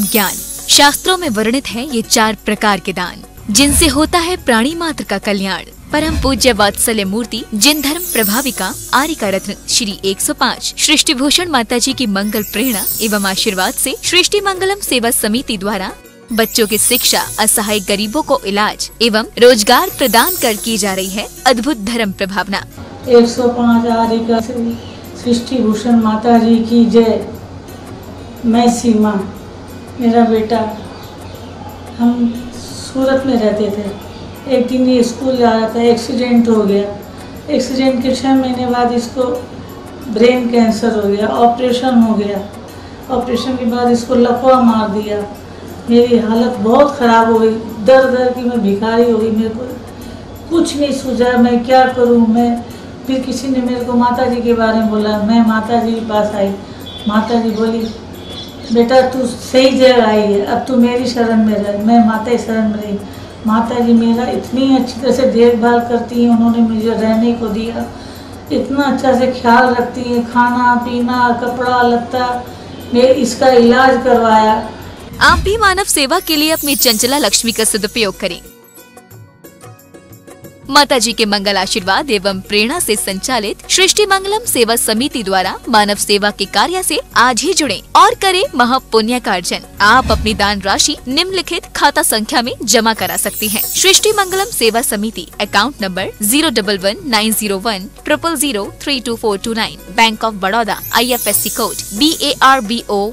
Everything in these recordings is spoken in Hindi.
ज्ञान। शास्त्रों में वर्णित है ये 4 प्रकार के दान, जिनसे होता है प्राणी मात्र का कल्याण। परम पूज्य वात्सल्य मूर्ति जिन धर्म प्रभाविका आर्यिका रत्न श्री 105 सृष्टि भूषण माता जी की मंगल प्रेरणा एवं आशीर्वाद से सृष्टि मंगलम सेवा समिति द्वारा बच्चों की शिक्षा, असहाय गरीबों को इलाज एवं रोजगार प्रदान कर की जा रही है अद्भुत धर्म प्रभावना। 105 आर्यिका सृष्टि भूषण माता जी की जय। मैं सीमा, मेरा बेटा, हम सूरत में रहते थे। एक दिन ये स्कूल जा रहा था, एक्सीडेंट हो गया। एक्सीडेंट के 6 महीने बाद इसको ब्रेन कैंसर हो गया, ऑपरेशन हो गया। ऑपरेशन के बाद इसको लकवा मार दिया। मेरी हालत बहुत ख़राब हो गई, दर दर की मैं भिखारी हो गई। मेरे को कुछ नहीं सूझा, मैं क्या करूं। मैं फिर किसी ने मेरे को माता जी के बारे में बोला। मैं माता जी के पास आई। माता जी बोली, बेटा तू सही जगह आई है, अब तू मेरी शरण में रह। मैं माता की शरण में रही। माता जी मेरा इतनी अच्छी तरह से देखभाल करती हैं। उन्होंने मुझे रहने को दिया, इतना अच्छा से ख्याल रखती हैं, खाना पीना, कपड़ा लत्ता, मैं इसका इलाज करवाया। आप भी मानव सेवा के लिए अपनी चंचला लक्ष्मी का सदुपयोग करें। माता जी के मंगल आशीर्वाद एवं प्रेरणा से संचालित सृष्टि मंगलम सेवा समिति द्वारा मानव सेवा के कार्य से आज ही जुड़ें और करें महापुण्य का अर्जन। आप अपनी दान राशि निम्नलिखित खाता संख्या में जमा करा सकती हैं। सृष्टि Mangalam Seva Samiti, account number 011901000322429, bank of Baroda, IFSC code BARBOSHRIMA,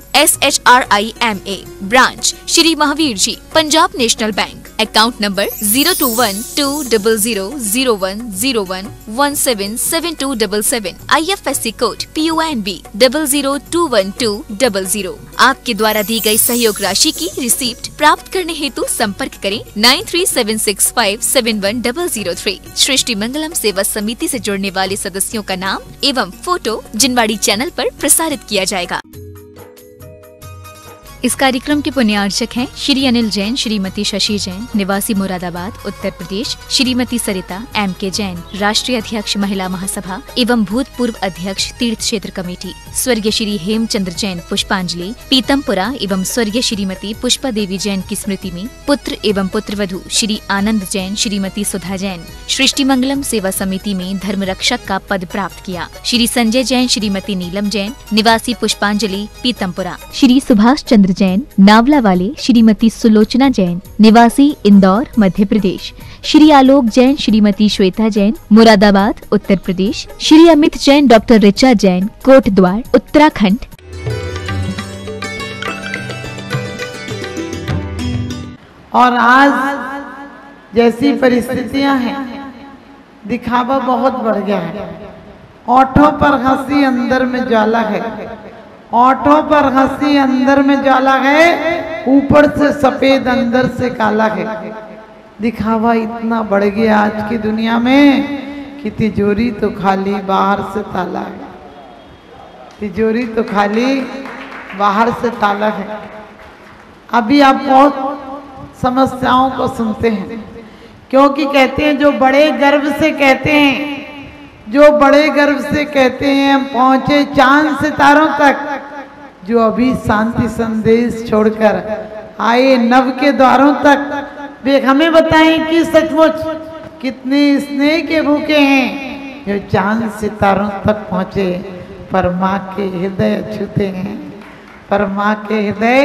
branch Shri Mahavir ji, Punjab national bank, account number 0212000101177277, IFSC code PONB 0021200। आपके द्वारा दी गई सहयोग राशि की रिसीप्ट प्राप्त करने हेतु संपर्क करें 9376571003। सृष्टि मंगलम सेवा समिति से जुड़ने वाले सदस्यों का नाम एवं फोटो जिनवाड़ी चैनल पर प्रसारित किया जाएगा। इस कार्यक्रम के पुण्यार्चक हैं श्री अनिल जैन, श्रीमती शशि जैन, निवासी मुरादाबाद, उत्तर प्रदेश, श्रीमती सरिता MK जैन, राष्ट्रीय अध्यक्ष महिला महासभा एवं भूतपूर्व अध्यक्ष तीर्थ क्षेत्र कमेटी, स्वर्गीय श्री हेमचंद्र जैन पुष्पांजलि पीतमपुरा एवं स्वर्गीय श्रीमती पुष्पा देवी जैन की स्मृति में पुत्र एवं पुत्रवधू श्री आनंद जैन, श्रीमती सुधा जैन सृष्टि मंगलम सेवा समिति में धर्म रक्षक का पद प्राप्त किया। श्री संजय जैन, श्रीमती नीलम जैन, निवासी पुष्पांजलि पीतमपुरा, श्री सुभाष चंद्र जैन नावला वाले, श्रीमती सुलोचना जैन निवासी इंदौर मध्य प्रदेश, श्री आलोक जैन, श्रीमती श्वेता जैन मुरादाबाद उत्तर प्रदेश, श्री अमित जैन, डॉक्टर ऋचा जैन कोटद्वार उत्तराखंड। और आज जैसी परिस्थितियां हैं, दिखावा बहुत बढ़ गया है। ओठों पर हंसी अंदर में ज्वाला है, ओठों पर हंसी अंदर में ज्वाला है, ऊपर से सफेद अंदर से काला है। दिखावा इतना बढ़ गया आज की दुनिया में कि तिजोरी तो खाली बाहर से ताला है, तिजोरी तो खाली बाहर से ताला है। अभी आप बहुत समस्याओं को सुनते हैं, क्योंकि कहते हैं जो बड़े गर्व से कहते हैं, जो बड़े गर्व से कहते हैं हम पहुंचे चांद सितारों तक, जो अभी शांति संदेश छोड़कर आए नव के द्वारों तक, वे हमें बताएं कि सचमुच कितने स्नेह के भूखे हैं जो चांद सितारों तक पहुंचे, पर माँ के हृदय अछूते हैं, पर माँ के हृदय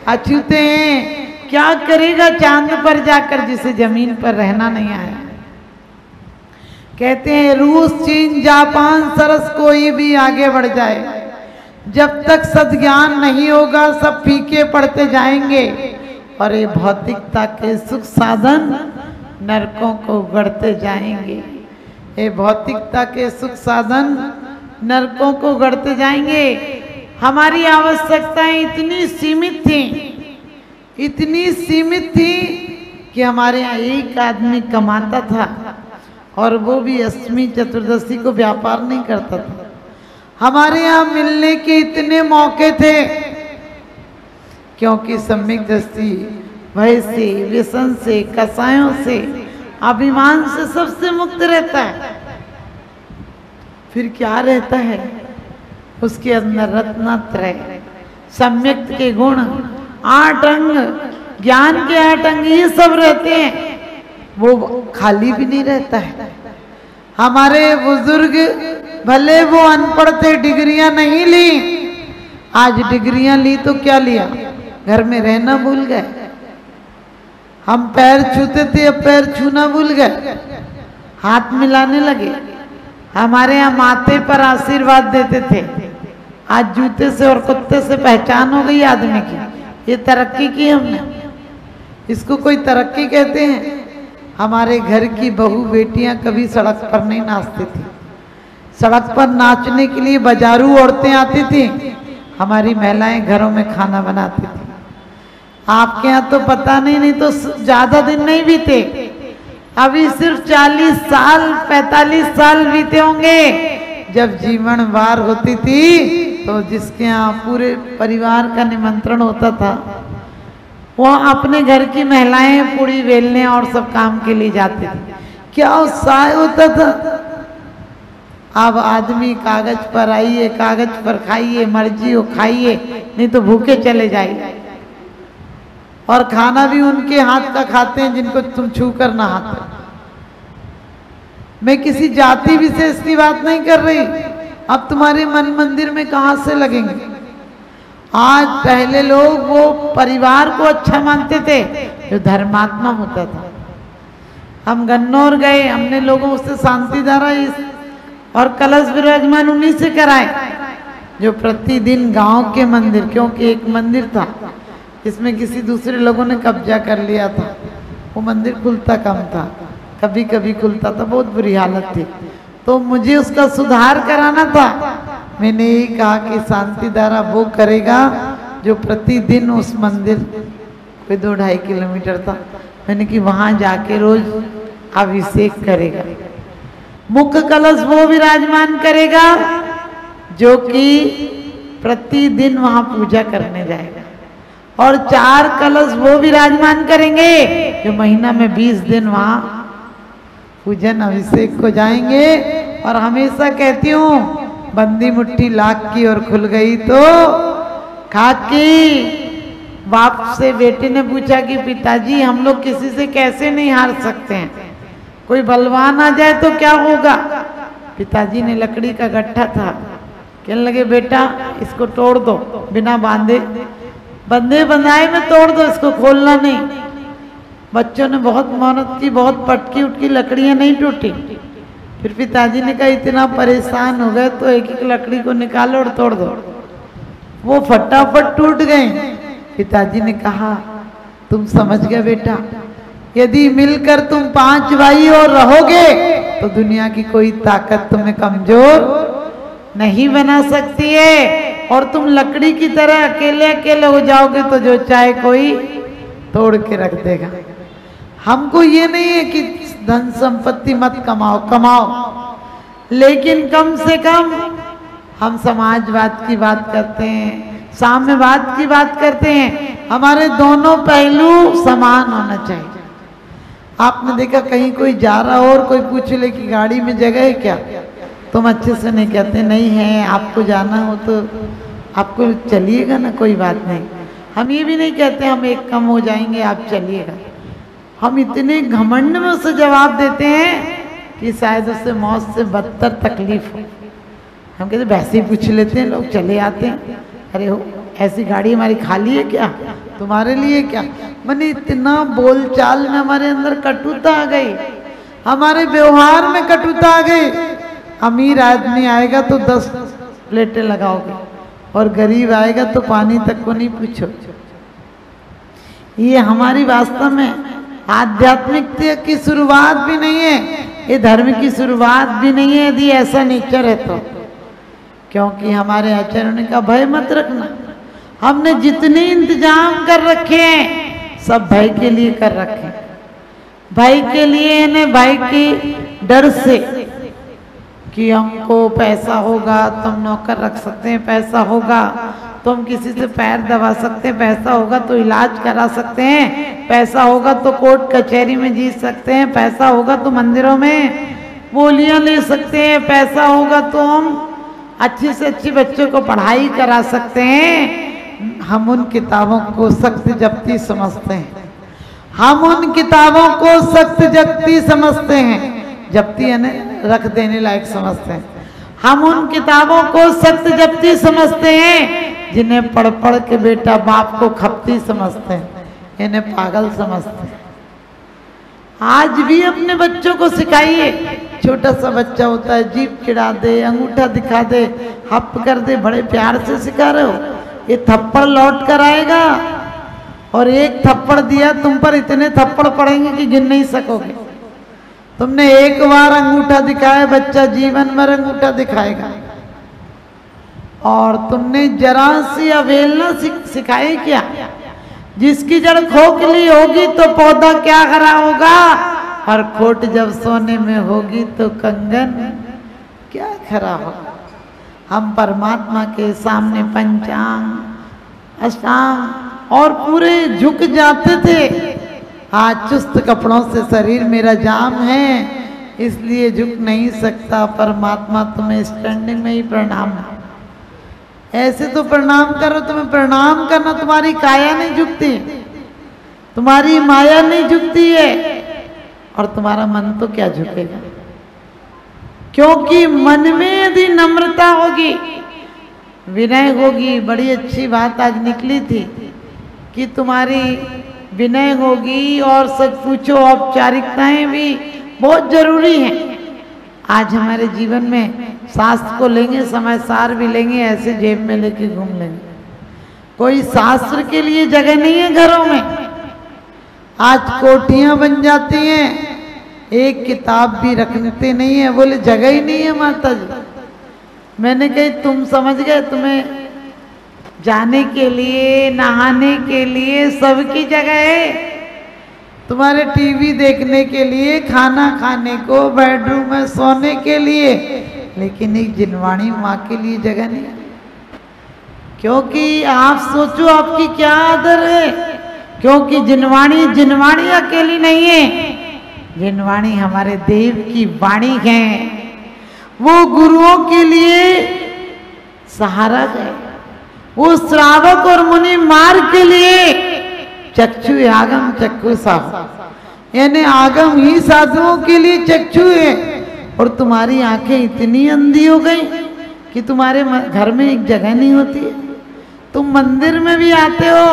अछूते हैं। क्या करेगा चांद पर जाकर जिसे जमीन पर रहना नहीं आया। कहते हैं रूस, चीन, जापान, सरस कोई भी आगे बढ़ जाए, जब तक सद्ज्ञान नहीं होगा सब फीके पड़ते जाएंगे और ये भौतिकता के सुख साधन नरकों को गढ़ते जाएंगे। ये भौतिकता के सुख साधन नरकों को गढ़ते जाएंगे। हमारी आवश्यकताएं इतनी सीमित थी, इतनी सीमित थी कि हमारे यहाँ एक आदमी कमाता था और वो भी अष्टमी चतुर्दशी को व्यापार नहीं करता था। हमारे यहाँ मिलने के इतने मौके थे, क्योंकि सम्यक दृष्टि भय से, व्यसन से, कसायों से, अभिमान से सबसे मुक्त रहता है। फिर क्या रहता है उसके अंदर? रत्नत्रय, सम्यक के गुण 8 अंग, ज्ञान के 8 अंग ये सब रहते हैं, वो खाली भी नहीं रहता है। हमारे बुजुर्ग भले वो अनपढ़ थे, डिग्रियां नहीं ली, आज डिग्रियां ली तो क्या लिया, घर में रहना भूल गए। हम पैर छूते थे, अब पैर छूना भूल गए, हाथ मिलाने लगे। हमारे यहाँ माथे पर आशीर्वाद देते थे, आज जूते से और कुत्ते से पहचान हो गई आदमी की। ये तरक्की की हमने, इसको कोई तरक्की कहते हैं। हमारे घर की बहू बेटियां कभी सड़क पर नहीं नाचती थी, सड़क पर नाचने के लिए बाजारू औरतें आती थी, हमारी महिलाएं घरों में खाना बनाती थी। आपके यहाँ तो पता नहीं तो ज्यादा दिन नहीं बीते, अभी सिर्फ 40 साल 45 साल बीते होंगे जब जीवन वार होती थी, तो जिसके यहाँ पूरे परिवार का निमंत्रण होता था, वो अपने घर की महिलाएं पूड़ी बेलने और सब काम के लिए जाती थी। क्या उत्साह होता था। अब आदमी कागज पर आइए, कागज पर खाइए, मर्जी हो खाइए, नहीं तो भूखे चले जाइए। और खाना भी उनके हाथ का खाते हैं जिनको तुम छू कर ना हाथ। मैं किसी जाति विशेष की बात नहीं कर रही। अब तुम्हारे मन मंदिर में कहां से लगेंगे। आज पहले लोग वो परिवार को अच्छा मानते थे जो धर्मात्मा होता था। हम गन्नौर गए, हमने लोगों से शांति धारा और कलश विराजमान उन्हीं से कराए जो प्रतिदिन गांव के मंदिर, क्योंकि एक मंदिर था इसमें किसी दूसरे लोगों ने कब्जा कर लिया था, वो मंदिर खुलता कम था, कभी कभी खुलता था, बहुत बुरी हालत थी। तो मुझे उसका सुधार कराना था। मैंने यही कहा कि शांति धारा वो करेगा जो प्रतिदिन उस मंदिर, कोई 2-2.5 किलोमीटर था, मैंने कि वहां जाके रोज अभिषेक करेगा। मुख्य कलश वो विराजमान करेगा जो कि प्रतिदिन वहां पूजा करने जाएगा, और 4 कलश वो विराजमान करेंगे जो महीना में 20 दिन वहां पूजन अभिषेक को जाएंगे। और हमेशा कहती हूँ, बंदी मुट्ठी लाख की और खुल गई तो खाकी। बाप से बेटे ने पूछा कि पिताजी हम लोग किसी से कैसे नहीं हार सकते हैं, कोई बलवान आ जाए तो क्या होगा। पिताजी ने लकड़ी का गट्ठा था, कहने लगे बेटा इसको तोड़ दो, बिना बांधे बंधे बंधाए में तोड़ दो, इसको खोलना नहीं। बच्चों ने बहुत मेहनत की, बहुत पटकी उटकी, लकड़ियां नहीं टूटी। फिर पिताजी ने कहा इतना परेशान हो गए तो एक एक लकड़ी को निकालो और तोड़ दो, वो फटाफट टूट गए। पिताजी ने कहा तुम समझ गए बेटा, यदि मिलकर तुम 5 भाई और रहोगे तो दुनिया की कोई ताकत तुम्हें कमजोर नहीं बना सकती है, और तुम लकड़ी की तरह अकेले अकेले हो जाओगे तो जो चाहे कोई तोड़ के रख देगा। हमको ये नहीं है कि धन संपत्ति मत कमाओ, कमाओ, लेकिन कम से कम हम समाजवाद की बात करते हैं, साम्यवाद की बात करते हैं। हमारे दोनों पहलू समान होना चाहिए। आपने देखा कहीं कोई जा रहा हो और कोई पूछ ले कि गाड़ी में जगह है क्या, तुम अच्छे से नहीं कहते नहीं है, आपको जाना हो तो आपको चलिएगा ना, कोई बात नहीं। हम ये भी नहीं कहते हम एक कम हो जाएंगे आप चलिएगा। हम इतने घमंड में उसे जवाब देते हैं कि शायद उससे मौत से बदतर तकलीफ हो। हम कहते वैसे ही पूछ लेते हैं, लोग चले आते हैं, अरे हो ऐसी गाड़ी हमारी खाली है क्या, तुम्हारे लिए क्या। मैंने इतना बोलचाल में हमारे अंदर कटुता आ गई, हमारे व्यवहार में कटुता आ गई। अमीर आदमी आएगा तो 10 प्लेटें लगाओगे और गरीब आएगा तो पानी तक को नहीं पूछो। ये हमारी वास्तव में आध्यात्मिकता की शुरुआत भी नहीं है, ये धर्म की शुरुआत भी नहीं है यदि ऐसा नेचर है तो। क्योंकि हमारे आचरण का भय मत रखना। हमने जितने इंतजाम कर रखे हैं सब भय के लिए कर रखे हैं। भय के लिए ने भय की डर से कि हमको पैसा होगा तो हम नौकर रख सकते हैं, पैसा होगा तो हम किसी से पैर दबा सकते हैं, पैसा होगा तो इलाज करा सकते हैं, पैसा होगा तो कोर्ट कचहरी में जीत सकते हैं, पैसा होगा तो मंदिरों में बोलियां ले सकते हैं, पैसा होगा तो हम अच्छी से अच्छी बच्चों को पढ़ाई करा सकते हैं। हम उन किताबों को सख्त जब्ती समझते हैं। हम उन किताबों को सख्त जब्ती समझते हैं, जब्ती यानी रख देने लायक समझते हैं। हम उन किताबों को सख्त जब्ती समझते हैं जिन्हें पढ़ पढ़ के बेटा बाप को खपती समझते हैं, इन्हें पागल समझते हैं। आज भी अपने बच्चों को सिखाइए। छोटा सा बच्चा होता है, जीभ चिढ़ा दे, अंगूठा दिखा दे, हप कर दे, बड़े प्यार से सिखा रहे हो, ये थप्पड़ लौट कर आएगा। और एक थप्पड़ दिया तुम पर इतने थप्पड़ पड़ेंगे कि गिन नहीं सकोगे। तुमने एक बार अंगूठा दिखाया, बच्चा जीवन भर अंगूठा दिखाएगा। और तुमने जरा सी अवहेलना सिखाई क्या? जिसकी जड़ खोखली होगी तो पौधा क्या हरा होगा, और खोट जब सोने में होगी तो कंगन क्या खरा होगा। हम परमात्मा के सामने पंचांग अष्टांग और पूरे झुक जाते थे। आज चुस्त कपड़ों से शरीर मेरा जाम है, इसलिए झुक नहीं सकता। परमात्मा तुम्हें स्टैंडिंग में ही प्रणाम है। ऐसे तो प्रणाम करो, तुम्हें प्रणाम करना, तुम्हारी काया नहीं झुकती, तुम्हारी माया नहीं झुकती है, और तुम्हारा मन तो क्या झुकेगा। क्योंकि मन में यदि नम्रता होगी, विनय होगी, बड़ी अच्छी बात आज निकली थी कि तुम्हारी विनय होगी और सच पूछो औपचारिकताएं भी बहुत जरूरी हैं। आज हमारे जीवन में शास्त्र को लेंगे, समय सार भी लेंगे, ऐसे जेब में लेके घूम लेंगे। कोई शास्त्र के लिए जगह नहीं है घरों में। आज कोठियां बन जाती हैं, एक किताब भी रखते नहीं है, बोले जगह ही नहीं है माता जी। मैंने कही तुम समझ गए, तुम्हें जाने के लिए, नहाने के लिए सबकी जगह है। तुम्हारे टीवी देखने के लिए, खाना खाने को, बेडरूम में सोने के लिए, लेकिन एक जिनवाणी माँ के लिए जगह नहीं। क्योंकि आप सोचो आपकी क्या आदर है। क्योंकि जिनवाणी अकेली नहीं है, जिनवाणी हमारे देव की वाणी है। वो गुरुओं के लिए सहारा है, वो श्रावक और मुनि मार्ग के लिए चक्षु आगम चक्षु साधु, यानी आगम ही साधुओं के लिए चक्षु है। और तुम्हारी आंखें इतनी अंधी हो गई कि तुम्हारे घर में एक जगह नहीं होती है। तुम मंदिर में भी आते हो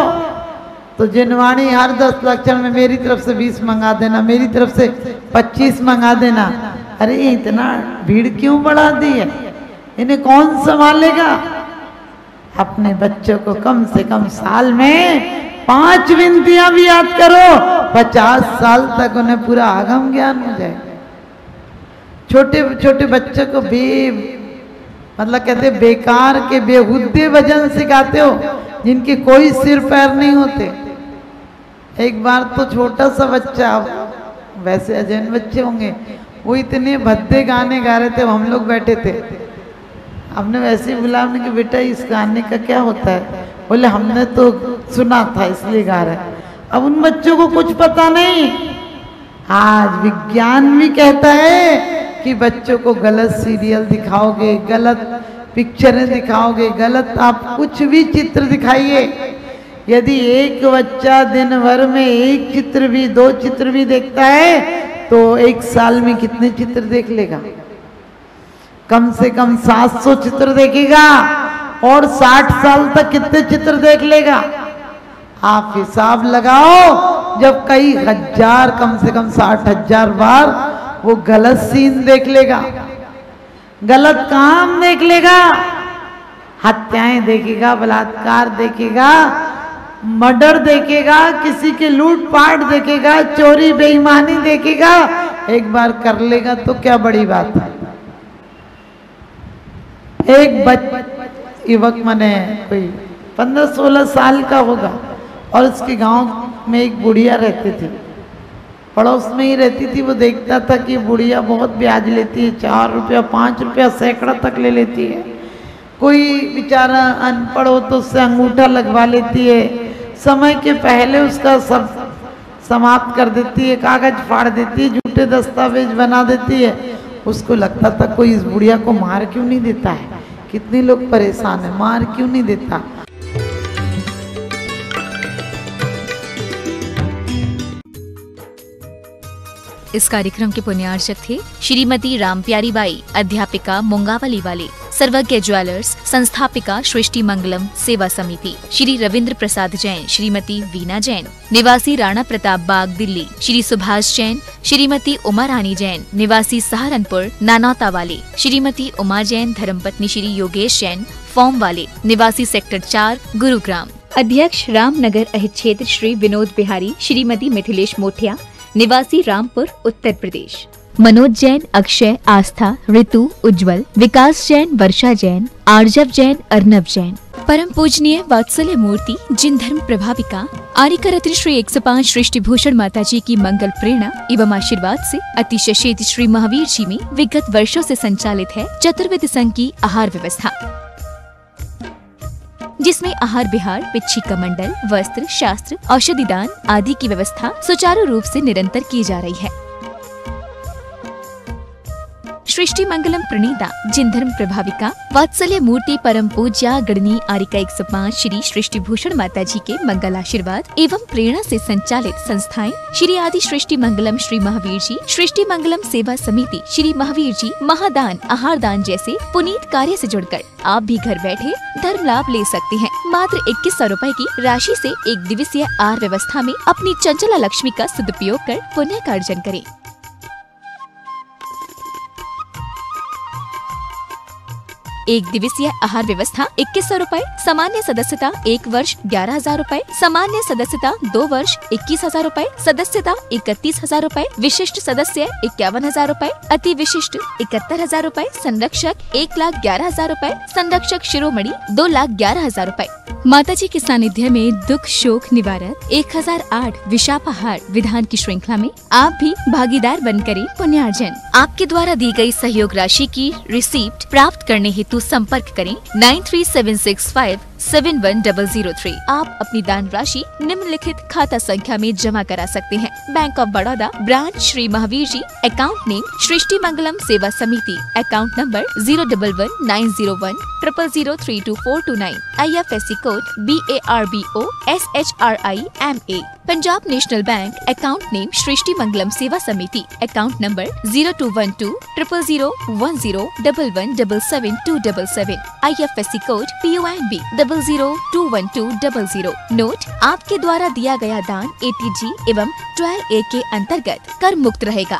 तो जिनवाणी हर 10 लक्षण में मेरी तरफ से 20 मंगा देना, मेरी तरफ से 25 मंगा देना। अरे इतना भीड़ क्यों बढ़ा दी है, इन्हें कौन संभालेगा। अपने बच्चों को कम से कम साल में 5 विनतियां भी याद करो, 50 साल तक उन्हें पूरा आगम ज्ञान हो जाए। छोटे छोटे बच्चों को मतलब कहते बेकार के बेहुद्दे भजन सिखाते हो, जिनके कोई सिर पैर नहीं होते। एक बार तो छोटा सा बच्चा, वैसे अजैन बच्चे होंगे, वो इतने भद्दे गाने गा रहे थे, हम लोग बैठे थे, हमने वैसे ही बुला, हमने कि बेटा इस गाने का क्या होता है। बोले हमने तो सुना था इसलिए गा रहे हैं। अब उन बच्चों को कुछ पता नहीं। आज विज्ञान भी कहता है कि बच्चों को गलत सीरियल दिखाओगे, गलत पिक्चरें दिखाओगे, गलत आप कुछ भी चित्र दिखाइए, यदि एक बच्चा दिन भर में एक चित्र भी, 2 चित्र भी देखता है तो 1 साल में कितने चित्र देख लेगा। कम से कम 700 चित्र देखेगा, और 60 साल तक कितने चित्र देख लेगा। आप हिसाब लगाओ, जब कई हजार, कम से कम 60,000 बार वो गलत सीन देख लेगा, गलत काम देख लेगा, हत्याएं देखेगा, बलात्कार देखेगा, मर्डर देखेगा, किसी के लूटपाट देखेगा, चोरी बेईमानी देखेगा। एक बार कर लेगा तो क्या बड़ी बात है। एक युवक मने कोई 15-16 साल का होगा, और उसके गांव में एक बुढ़िया रहती थी, पड़ोस में ही रहती थी। वो देखता था कि बुढ़िया बहुत ब्याज लेती है, 4 रुपया 5 रुपया सैकड़ा तक ले लेती है। कोई बेचारा अनपढ़ हो तो उससे अंगूठा लगवा लेती है, समय के पहले उसका सब समाप्त कर देती है, कागज फाड़ देती है, झूठे दस्तावेज बना देती है। उसको लगता था कोई इस बुढ़िया को मार क्यों नहीं देता है, कितने लोग परेशान है, मार क्यों नहीं देता। इस कार्यक्रम के पुण्यार्चक थे श्रीमती रामप्यारी बाई, अध्यापिका मुंगावली वाले, सर्वज्ञ ज्वेलर्स, संस्थापिका सृष्टि मंगलम सेवा समिति, श्री रविंद्र प्रसाद जैन, श्रीमती वीना जैन, निवासी राणा प्रताप बाग दिल्ली, श्री सुभाष जैन, श्रीमती उमा रानी जैन, निवासी सहारनपुर नानौता वाले, श्रीमती उमा जैन, धर्मपत्नी श्री योगेश जैन, फॉर्म वाले, निवासी सेक्टर 4 गुरुग्राम। अध्यक्ष रामनगर अहित क्षेत्र श्री विनोद बिहारी, श्रीमती मिथिलेश मोठिया, निवासी रामपुर उत्तर प्रदेश। मनोज जैन, अक्षय, आस्था, ऋतु, उज्जवल, विकास जैन, वर्षा जैन, आर्जव जैन, अर्नब जैन। परम पूजनीय वात्सल्य मूर्ति जिन धर्म प्रभाविका आर्यका रत्न श्री 105 सृष्टि भूषण माता जी की मंगल प्रेरणा एवं आशीर्वाद से अतिशय क्षेत्र श्री महावीर जी में विगत वर्षों से संचालित है चतुर्वेद संघ की आहार व्यवस्था, जिसमें आहार विहार, पिच्छी मंडल, वस्त्र, शास्त्र, औषधि दान आदि की व्यवस्था सुचारू रूप से निरंतर की जा रही है। सृष्टि मंगलम प्रणीता जिन धर्म प्रभाविका वात्सल्य मूर्ति परम पूज्या गणनी आर्यका 105 श्री सृष्टि भूषण माता जी के मंगल आशीर्वाद एवं प्रेरणा से संचालित संस्थाएं श्री आदि सृष्टि मंगलम श्री महावीर जी, सृष्टि मंगलम सेवा समिति श्री महावीर जी, महादान, आहार दान जैसे पुनीत कार्य से जुड़कर आप भी घर बैठे धर्म लाभ ले सकते हैं। मात्र 2100 रुपए की राशि से एक दिवसीय आहार व्यवस्था में अपनी चंचला लक्ष्मी का सदुपयोग कर पुण्य का अर्जन करें। एक दिवसीय आहार व्यवस्था 2100 रुपए, सामान्य सदस्यता 1 वर्ष 11,000 रुपए, सामान्य सदस्यता 2 वर्ष 21,000 रुपए, सदस्यता 31,000 रुपए, विशिष्ट सदस्य 51,000 रुपए, अति विशिष्ट 71,000 रुपए, संरक्षक 1,11,000 रुपए, संरक्षक शिरोमणि 2,11,000 रुपए। माता जी के सानिध्य में दुख शोक निवारक 1008 विशापाहार विधान की श्रृंखला में आप भी भागीदार बन करें पुण्यार्जन। आपके द्वारा दी गई सहयोग राशि की रिसीप्ट प्राप्त करने हेतु संपर्क करें 9376571003। आप अपनी दान राशि निम्नलिखित खाता संख्या में जमा करा सकते हैं। Bank of Baroda, branch Shri Mahavir ji, account name Srishti Mangalam Seva Samiti, account number 011901000322429, IFSC code BARBO SHRIMA। Punjab national bank, account name Srishti Mangalam Seva Samiti, account number 02120001171727, IFSC code PONB 00212000। Note: आपके द्वारा दिया गया दान ATG एवं 12A के अंतर्गत कर मुक्त रहेगा।